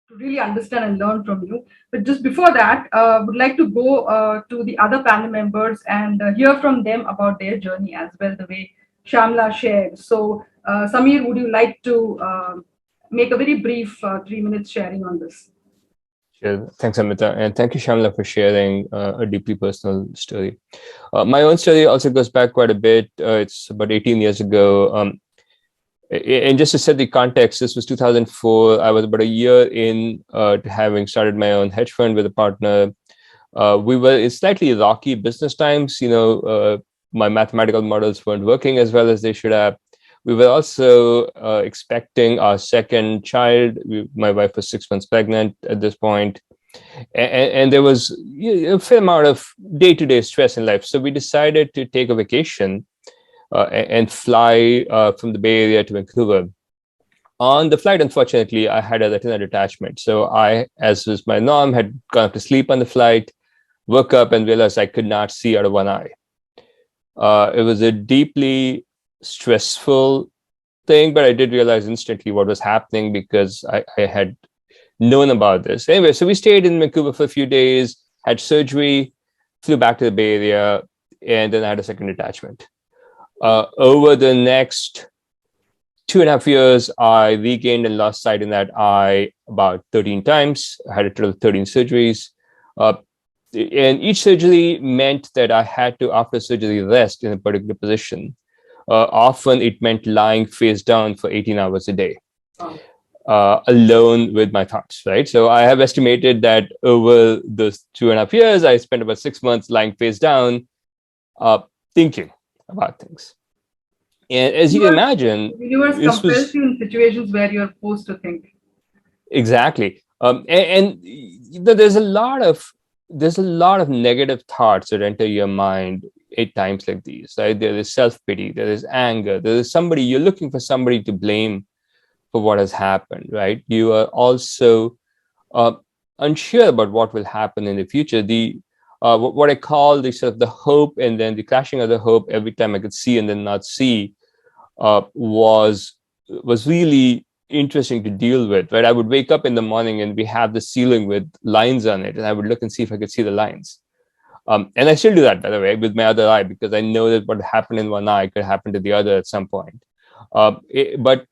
to really understand and learn from you. But just before that, would like to go to the other panel members and hear from them about their journey as well, the way Shamla shared. So, Samir, would you like to make a very brief 3 minutes sharing on this? Sure. Thanks, Amita. And thank you, Shamla, for sharing a deeply personal story. My own story also goes back quite a bit. It's about 18 years ago. And just to set the context, this was 2004. I was about a year in to having started my own hedge fund with a partner. We were in slightly rocky business times. My mathematical models weren't working as well as they should have. We were also expecting our second child. My wife was 6 months pregnant at this point, and there was a fair amount of day-to-day stress in life. So we decided to take a vacation and fly from the Bay Area to Vancouver. On the flight, unfortunately, I had a retina detachment. So I, as was my norm, had gone up to sleep on the flight, woke up and realized I could not see out of one eye. It was a deeply stressful thing, but I did realize instantly what was happening because I had known about this. Anyway, so we stayed in Vancouver for a few days, had surgery, flew back to the Bay Area, and then I had a second detachment. Over the next 2.5 years, I regained and lost sight in that eye about 13 times. I had a total of 13 surgeries. And each surgery meant that I had to, after surgery, rest in a particular position. Often it meant lying face down for 18 hours a day, alone with my thoughts, right? So I have estimated that over those 2.5 years, I spent about 6 months lying face down, thinking about things. And as you can imagine, the universe this compels was you in situations where you're forced to think. exactly. There's a lot of negative thoughts that enter your mind at times like these, right? There is self-pity, there is anger, there is somebody, you're looking for somebody to blame for what has happened, right? You are also unsure about what will happen in the future. What I call the sort of the hope and then the clashing of the hope every time I could see and then not see was really interesting to deal with, right? I would wake up in the morning and we have the ceiling with lines on it, and I would look and see if I could see the lines. And I still do that, by the way, with my other eye, because I know that what happened in one eye could happen to the other at some point. But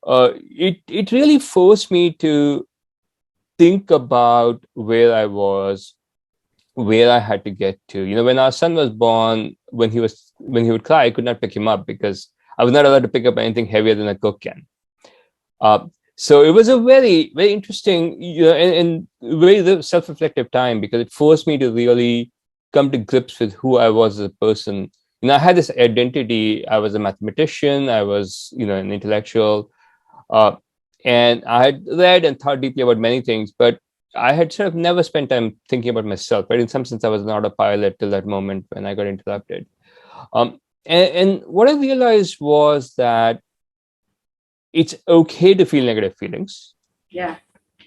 it really forced me to think about where I was, where I had to get to. When our son was born, when he would cry, I could not pick him up because I was not allowed to pick up anything heavier than a Coke can. So it was a very, very interesting, and very self-reflective time, because it forced me to really come to grips with who I was as a person. I had this identity. I was a mathematician. I was, an intellectual, and I had read and thought deeply about many things, but I had sort of never spent time thinking about myself. Right? In some sense, I was not a pilot till that moment when I got interrupted. And what I realized was that it's okay to feel negative feelings. Yeah.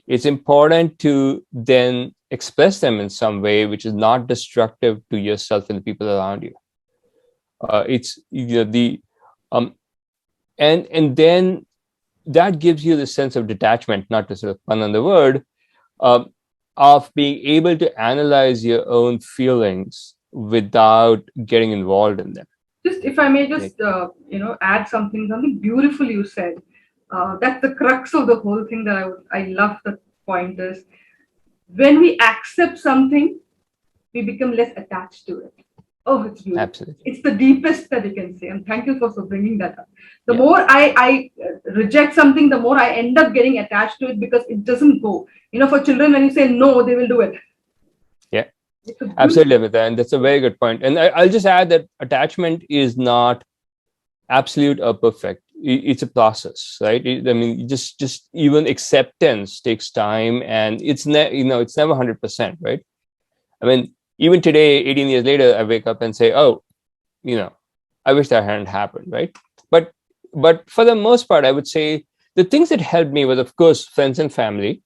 It's important to then express them in some way which is not destructive to yourself and the people around you. And then that gives you the sense of detachment, not to sort of pun on the word, of being able to analyze your own feelings without getting involved in them. Just if I may just add something beautiful you said. That's the crux of the whole thing that I love. The point is, when we accept something, we become less attached to it. Oh, it's beautiful. Absolutely. It's the deepest that you can say. And thank you for bringing that up. The more I reject something, the more I end up getting attached to it because it doesn't go. For children, when you say no, they will do it. Yeah, absolutely, Amita. And that's a very good point. And I'll just add that attachment is not absolute or perfect. It's a process, right? Just even acceptance takes time, and it's never 100%, right? Even today, 18 years later, I wake up and say, oh, I wish that hadn't happened, right? But for the most part, I would say the things that helped me was, of course, friends and family.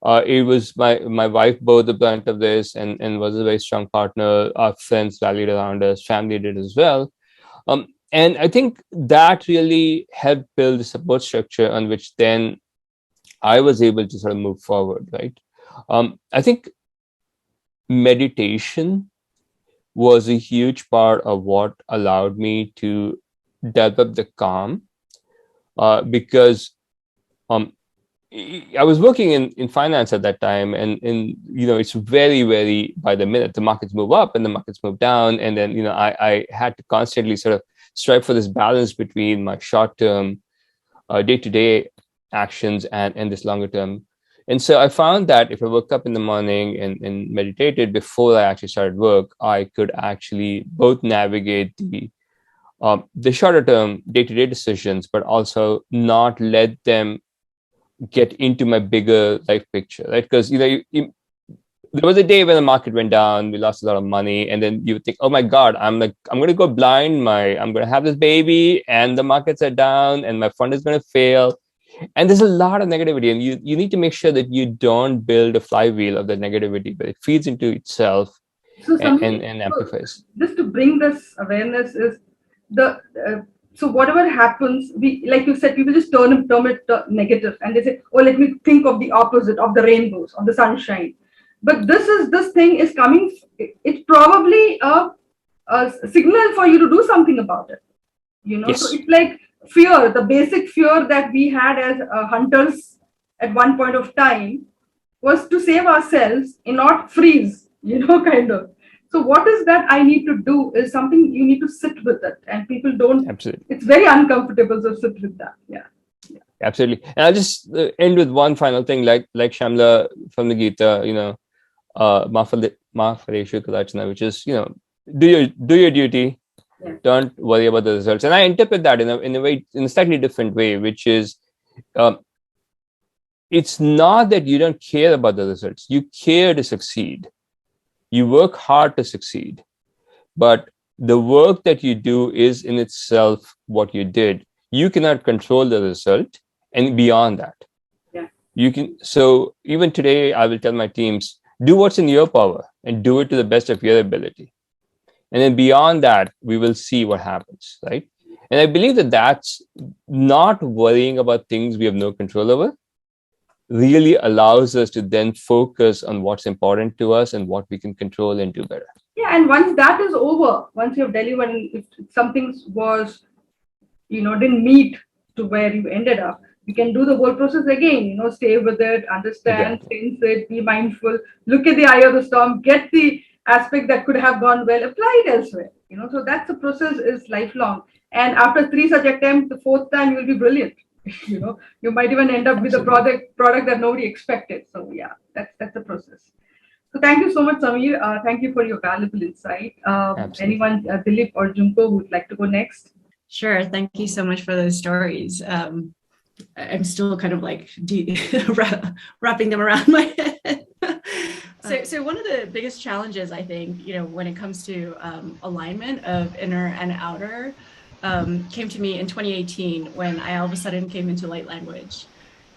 It was my wife bore the brunt of this and was a very strong partner. Our friends rallied around us, family did as well. And I think that really helped build the support structure on which then I was able to sort of move forward, right? I think meditation was a huge part of what allowed me to develop the calm, because um, I was working in finance at that time, and it's very, very by the minute. The markets move up and the markets move down, and then I had to constantly sort of strive for this balance between my short term, day to day actions and this longer term. And so I found that if I woke up in the morning and meditated before I actually started work, I could actually both navigate the shorter term day to day decisions, but also not let them get into my bigger life picture, right? Because there was a day when the market went down, we lost a lot of money, and then you think, oh my god, I'm going to go blind, I'm going to have this baby, and the markets are down, and my fund is going to fail, and there's a lot of negativity, and you need to make sure that you don't build a flywheel of the negativity, but it feeds into itself So and something, and so amplifies. just to bring this awareness is the so whatever happens, we, like you said, people just term it negative, and they say, oh, let me think of the opposite of the rainbows, of the sunshine. But this thing is coming. It's probably a signal for you to do something about it. So Yes, it's like fear, the basic fear that we had as hunters at one point of time was to save ourselves and not freeze, kind of. So what is that I need to do is something you need to sit with it, and people don't. absolutely. It's very uncomfortable, so sit with that. Yeah. Yeah. Absolutely. And I'll just end with one final thing, like Shamla from the Gita, Ma Phaleshu Kadachana, which is, do your duty, Yeah. don't worry about the results. And I interpret that in a slightly different way, which is, um, it's not that you don't care about the results. You care to succeed. You work hard to succeed. But the work that you do is in itself what you did. You cannot control the result, and beyond that, Yeah. you can. So even today, I will tell my teams, do what's in your power and do it to the best of your ability. And then beyond that, we will see what happens, right? And I believe that that's not worrying about things we have no control over really allows us to then focus on what's important to us and what we can control and do better. Yeah, and once that is over, once you've delivered, and if something was, didn't meet to where you ended up, you can do the whole process again. Stay with it, understand, Exactly. sense it, be mindful, look at the eye of the storm, get the aspect that could have gone well, apply it elsewhere. So that's the process is lifelong. And after three such attempts, the fourth time you'll be brilliant. You might even end up with a Absolutely. product that nobody expected. So yeah, that's the process. So thank you so much, Samir. Thank you for your valuable insight. Absolutely. Anyone, Dilip or Junko, would like to go next? Sure. Thank you so much for those stories. I'm still kind of like wrapping them around my head. So one of the biggest challenges, I think, when it comes to alignment of inner and outer, came to me in 2018 when I all of a sudden came into light language.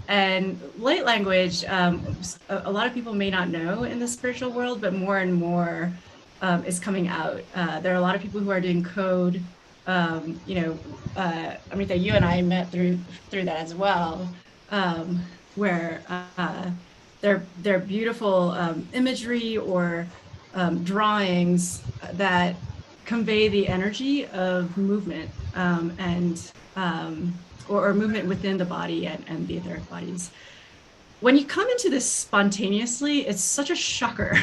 And light language, a lot of people may not know in the spiritual world, but more and more is coming out. There are a lot of people who are doing code. Amrita, you and I met through that as well, where they're beautiful imagery or drawings that convey the energy of movement or movement within the body and the etheric bodies. When you come into this spontaneously, it's such a shocker.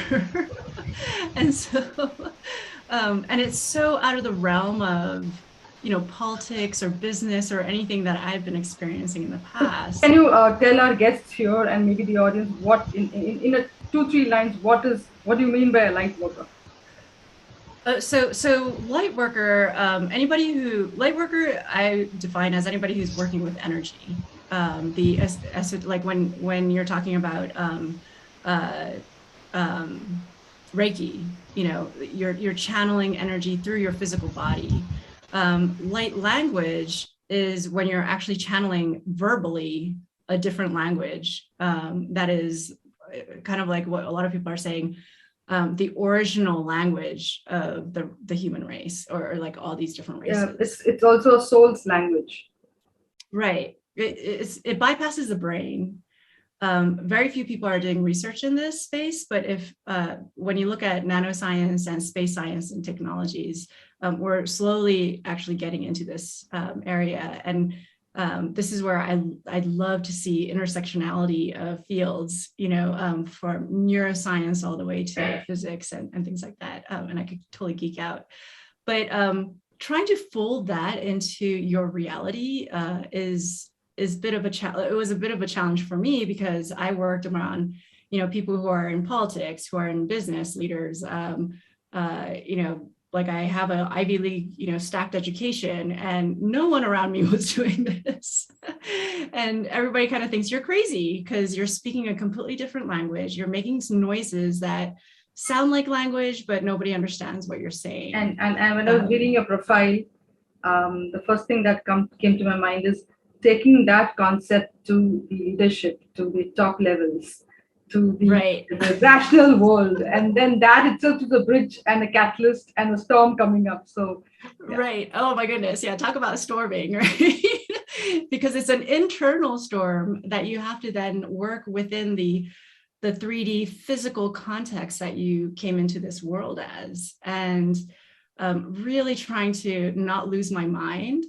and it's so out of the realm of politics or business or anything that I've been experiencing in the past. Can you tell our guests here and maybe the audience what in a 2-3 lines what do you mean by a light worker? So light worker, light worker, I define as anybody who's working with energy. Like when you're talking about Reiki, you're channeling energy through your physical body. Light language is when you're actually channeling verbally a different language that is kind of like what a lot of people are saying, the original language of the human race, or like all these different races. Yeah, it's also a soul's language. Right. It bypasses the brain. very few people are doing research in this space, but if when you look at nanoscience and space science and technologies, we're slowly actually getting into this area. And this is where I'd love to see intersectionality of fields, from neuroscience all the way to physics and things like that. And I could totally geek out. But trying to fold that into your reality is a bit of a challenge. It was a bit of a challenge for me because I worked around, people who are in politics, who are in business leaders, like I have an Ivy League, stacked education, and no one around me was doing this. And everybody kind of thinks you're crazy because you're speaking a completely different language. You're making some noises that sound like language, but nobody understands what you're saying. And when I was reading your profile, the first thing that came to my mind is taking that concept to the leadership, to the top levels, to the rational world, and then that itself is a bridge and a catalyst and a storm coming up. So yeah. Right. Oh my goodness. Yeah. Talk about storming, right? Because it's an internal storm that you have to then work within the 3D physical context that you came into this world as, and really trying to not lose my mind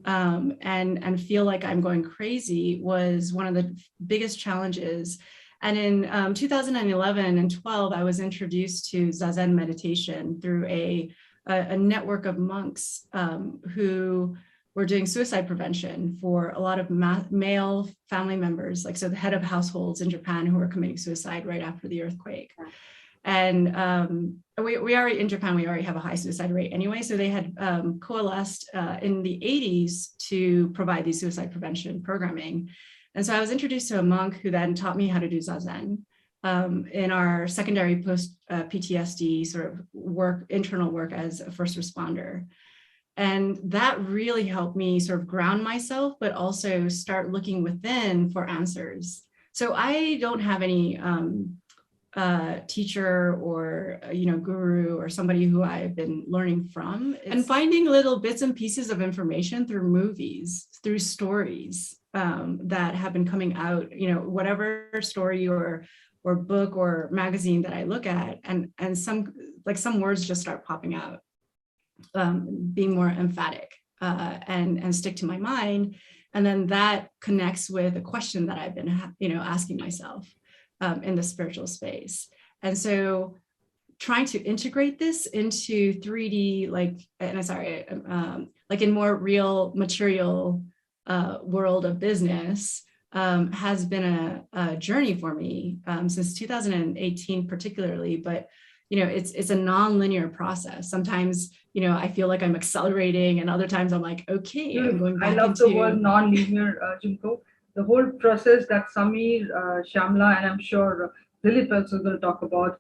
and feel like I'm going crazy was one of the biggest challenges. And in 2011 and 12, I was introduced to Zazen meditation through a network of monks who were doing suicide prevention for a lot of male family members, so the head of households in Japan who were committing suicide right after the earthquake. And we already, in Japan, we already have a high suicide rate anyway. So they had coalesced in the 80s to provide these suicide prevention programming. And so I was introduced to a monk who then taught me how to do Zazen in our secondary post PTSD sort of internal work as a first responder. And that really helped me sort of ground myself, but also start looking within for answers. So I don't have any teacher or guru or somebody who I've been learning from, and finding little bits and pieces of information through movies, through stories that have been coming out, whatever story or book or magazine that I look at, and some words just start popping out. Being more emphatic and stick to my mind. And then that connects with a question that I've been, asking myself in the spiritual space. And so trying to integrate this into 3D, in more real material world of business has been a journey for me since 2018 particularly, but it's a non-linear process. Sometimes, I feel like I'm accelerating, and other times I'm like, okay, I'm going back I love the word non-linear, Jimko. The whole process that Samir, Shamla, and I'm sure Dilip also going to talk about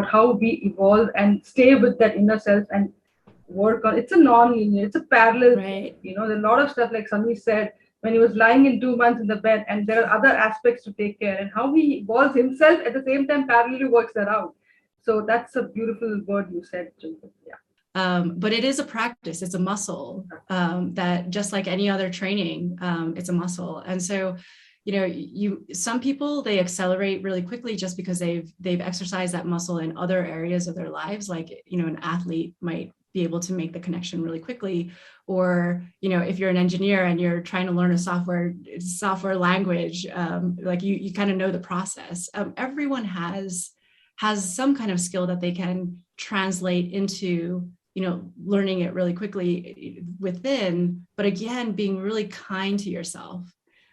how we evolve and stay with that inner self and work on. It's a non-linear, it's a parallel. Right. There's a lot of stuff like Samir said when he was lying in 2 months in the bed, and there are other aspects to take care, and how he evolves himself at the same time parallelly works that out. So that's a beautiful word you said, Jimko. Yeah. But it is a practice. It's a muscle that, just like any other training, it's a muscle. And so, some people, they accelerate really quickly just because they've exercised that muscle in other areas of their lives. Like, an athlete might be able to make the connection really quickly. Or, if you're an engineer and you're trying to learn a software language, you kind of know the process. Everyone has some kind of skill that they can translate into, learning it really quickly within, but again, being really kind to yourself.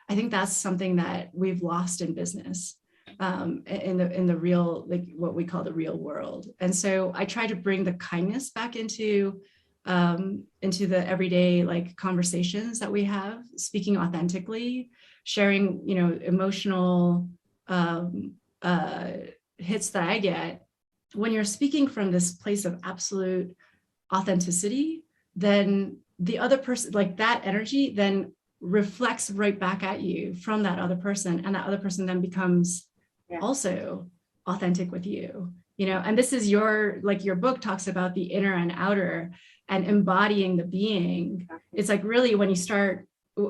I think that's something that we've lost in business, in the real, what we call the real world. And so I try to bring the kindness back into the everyday, conversations that we have, speaking authentically, sharing, emotional, hits that I get. When you're speaking from this place of absolute authenticity, then the other person, that energy then reflects right back at you from that other person, and that other person then becomes also authentic with you. And this is your book talks about the inner and outer and embodying the being. It's really when you start,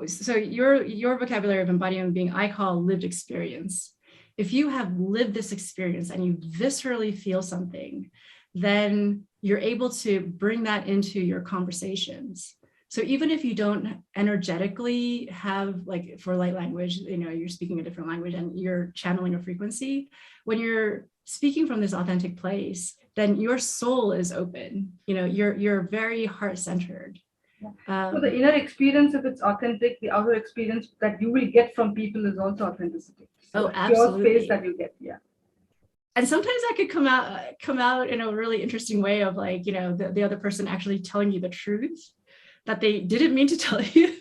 so your vocabulary of embodying the being, I call lived experience. if you have lived this experience and you viscerally feel something, then you're able to bring that into your conversations. So even if you don't energetically have, like for light language, you're speaking a different language and you're channeling a frequency, when you're speaking from this authentic place, then your soul is open. You're very heart-centered. So the inner experience, if it's authentic, the outer experience that you will get from people is also authenticity. So absolutely. Pure space that you get, yeah. And sometimes that could come out in a really interesting way of like, the other person actually telling you the truth that they didn't mean to tell you,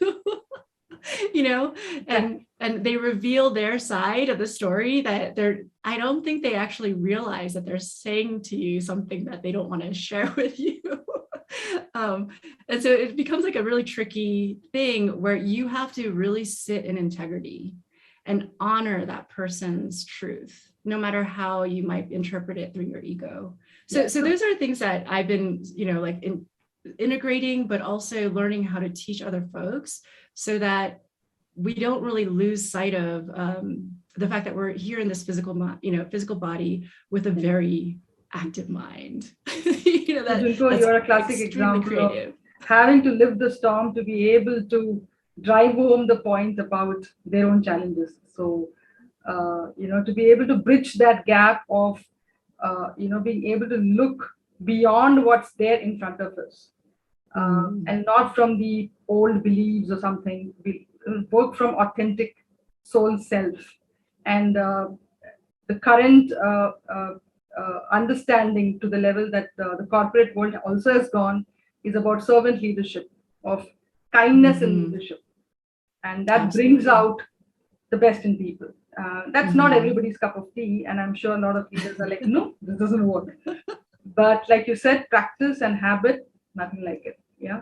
and they reveal their side of the story that I don't think they actually realize that they're saying to you something that they don't want to share with you. And so it becomes like a really tricky thing where you have to really sit in integrity and honor that person's truth, no matter how you might interpret it through your ego. So those are things that I've been, integrating, but also learning how to teach other folks so that we don't really lose sight of the fact that we're here in this physical body with a very active mind. Junko, you're a classic example creative of having to live the storm to be able to drive home the point about their own challenges. So, to be able to bridge that gap of, being able to look beyond what's there in front of us, and not from the old beliefs or something. We work from authentic soul self, and the current understanding to the level that the corporate world also has gone is about servant leadership, of kindness in leadership, and that brings out the best in people. That's not everybody's cup of tea, and I'm sure a lot of leaders are like, no, this doesn't work. But like you said, practice and habit, nothing like it. Yeah.